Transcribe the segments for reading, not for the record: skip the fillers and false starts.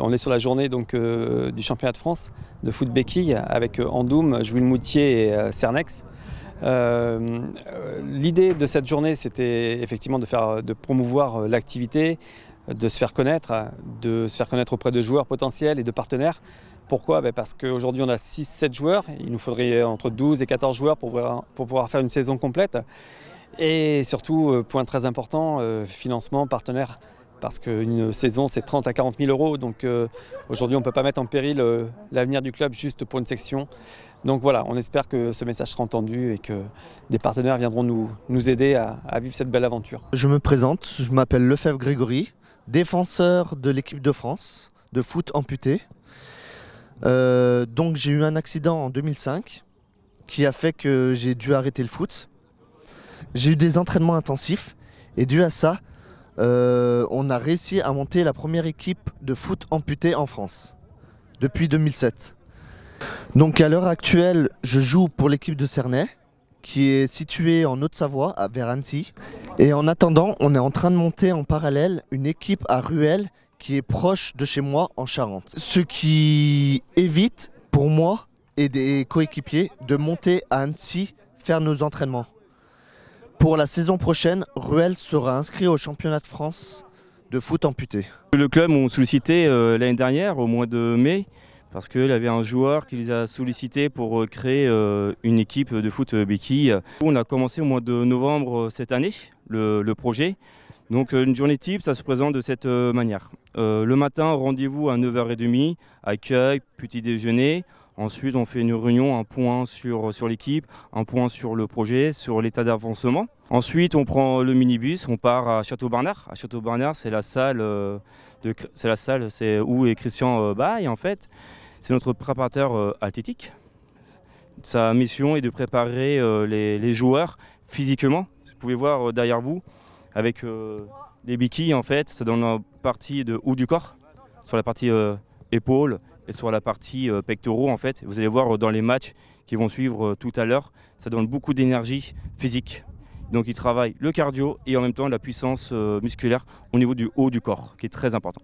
On est sur la journée donc, du championnat de France de foot béquille avec Andoum, Jouy-le-Moutier et Cernex. L'idée de cette journée, c'était effectivement de promouvoir l'activité, de se faire connaître auprès de joueurs potentiels et de partenaires. Pourquoi? Parce qu'aujourd'hui on a 6-7 joueurs, il nous faudrait entre 12 et 14 joueurs pour pouvoir faire une saison complète. Et surtout, point très important, financement, partenaire. Parce qu'une saison, c'est 30 à 40 000 euros. Donc aujourd'hui, on ne peut pas mettre en péril l'avenir du club juste pour une section. Donc voilà, on espère que ce message sera entendu et que des partenaires viendront nous aider à vivre cette belle aventure. Je me présente, je m'appelle Lefebvre Grégory, défenseur de l'équipe de France de foot amputé. Donc j'ai eu un accident en 2005 qui a fait que j'ai dû arrêter le foot. J'ai eu des entraînements intensifs et dû à ça, on a réussi à monter la première équipe de foot amputé en France depuis 2007. Donc à l'heure actuelle, je joue pour l'équipe de Cernay qui est située en Haute-Savoie, vers Annecy. Et en attendant, on est en train de monter en parallèle une équipe à Ruel qui est proche de chez moi en Charente. Ce qui évite pour moi et des coéquipiers de monter à Annecy faire nos entraînements. Pour la saison prochaine, Ruel sera inscrit au championnat de France de foot amputé. Le club m'ont sollicité l'année dernière, au mois de mai, parce qu'il y avait un joueur qui les a sollicités pour créer une équipe de foot béquille. On a commencé au mois de novembre cette année, le projet. Donc une journée type, ça se présente de cette manière. Le matin, rendez-vous à 9h30, accueil, petit déjeuner. Ensuite, on fait une réunion, un point sur l'équipe, un point sur le projet, sur l'état d'avancement. Ensuite, on prend le minibus, on part à Château-Barnard. À Château-Barnard, c'est la salle, où est Christian Baille en fait. C'est notre préparateur athlétique. Sa mission est de préparer les joueurs physiquement. Vous pouvez voir derrière vous, avec les béquilles en fait, c'est dans la partie de haut du corps, sur la partie épaules et sur la partie pectoraux en fait. Vous allez voir dans les matchs qui vont suivre tout à l'heure, ça donne beaucoup d'énergie physique. Donc il travaille le cardio et en même temps la puissance musculaire au niveau du haut du corps, qui est très important.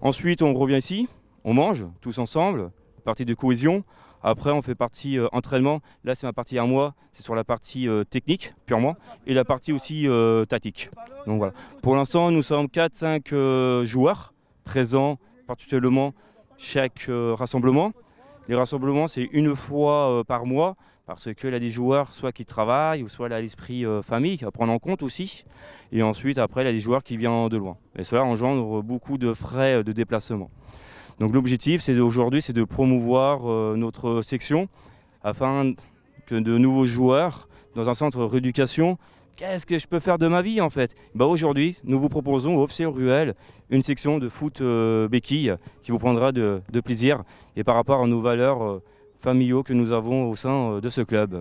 Ensuite on revient ici, on mange tous ensemble, partie de cohésion. Après on fait partie entraînement, là c'est ma partie à moi, c'est sur la partie technique purement et la partie aussi tactique. Donc voilà. Pour l'instant nous sommes 4-5 joueurs présents particulièrement chaque rassemblement. Les rassemblements c'est une fois par mois parce qu'il y a des joueurs soit qui travaillent ou soit il y a l'esprit famille à prendre en compte aussi. Et ensuite après il y a des joueurs qui viennent de loin. Et cela engendre beaucoup de frais de déplacement. Donc l'objectif aujourd'hui c'est de promouvoir notre section afin que de nouveaux joueurs dans un centre de rééducation, qu'est-ce que je peux faire de ma vie en fait? Aujourd'hui nous vous proposons au FC Ruel une section de foot béquille qui vous prendra de plaisir et par rapport à nos valeurs familiaux que nous avons au sein de ce club.